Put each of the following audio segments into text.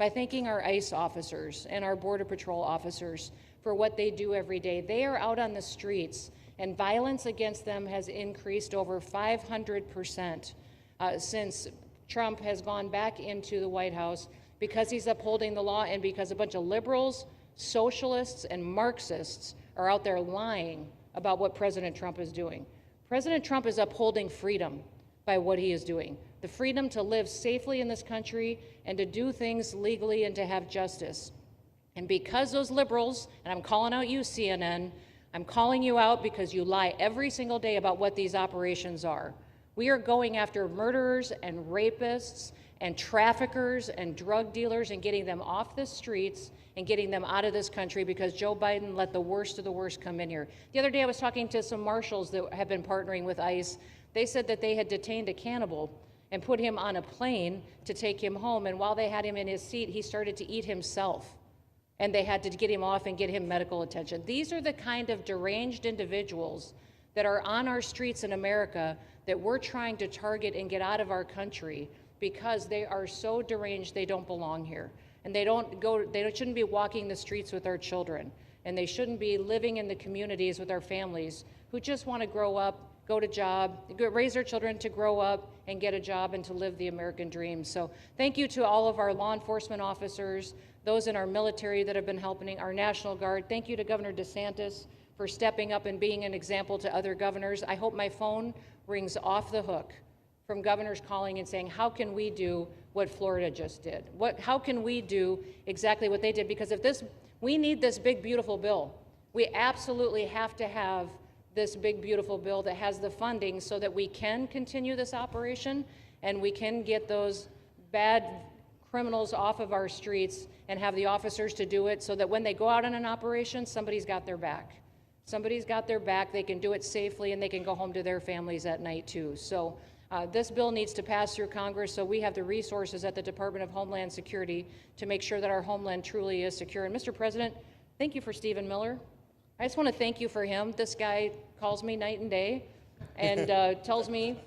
by thanking our ICE officers and our Border Patrol officers for what they do every day. They are out on the streets, and violence against them has increased over 500% since Trump has gone back into the White House, because he's upholding the law and because a bunch of liberals, socialists, and Marxists are out there lying about what President Trump is doing. President Trump is upholding freedom by what he is doing. The freedom to live safely in this country and to do things legally and to have justice. And because those liberals, and I'm calling out you, CNN, I'm calling you out because you lie every single day about what these operations are. We are going after murderers and rapists and traffickers and drug dealers and getting them off the streets and getting them out of this country because Joe Biden let the worst of the worst come in here. The other day I was talking to some marshals that have been partnering with ICE. They said that they had detained a cannibal and put him on a plane to take him home, and while they had him in his seat, he started to eat himself, and they had to get him off and get him medical attention. These are the kind of deranged individuals that are on our streets in America that we're trying to target and get out of our country because they are so deranged they don't belong here. And they shouldn't be walking the streets with our children. And they shouldn't be living in the communities with our families who just want to grow up, go to job, raise their children to grow up and get a job and to live the American dream. So thank you to all of our law enforcement officers, those in our military that have been helping, our National Guard. Thank you to Governor DeSantis for stepping up and being an example to other governors. I hope my phone rings off the hook from governors calling and saying, how can we do what Florida just did? How can we do exactly what they did? Because we need this big, beautiful bill. We absolutely have to have this big, beautiful bill that has the funding so that we can continue this operation and we can get those bad criminals off of our streets and have the officers to do it so that when they go out on an operation, somebody's got their back. Somebody's got their back, they can do it safely, and they can go home to their families at night too. So this bill needs to pass through Congress so we have the resources at the Department of Homeland Security to make sure that our homeland truly is secure. And Mr. President, thank you for Stephen Miller. I just want to thank you for him. This guy calls me night and day and tells me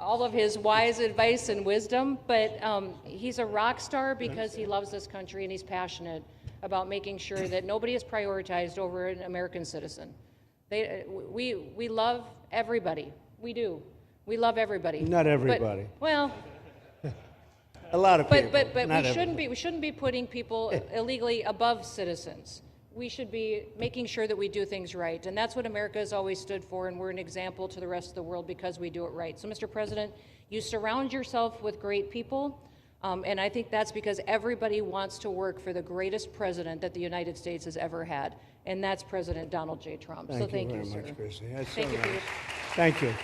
all of his wise advice and wisdom, but he's a rock star because he loves this country and he's passionate about making sure that nobody is prioritized over an American citizen. We love everybody. We do. We love everybody. Not everybody. But, well, a lot of people. But we shouldn't be putting people illegally above citizens. We should be making sure that we do things right, and that's what America has always stood for, and we're an example to the rest of the world because we do it right. So, Mr. President, you surround yourself with great people, and I think that's because everybody wants to work for the greatest president that the United States has ever had, and that's President Donald J. Trump. Thank you very much, sir. Kristi. That's Thank so you for nice. your Thank you.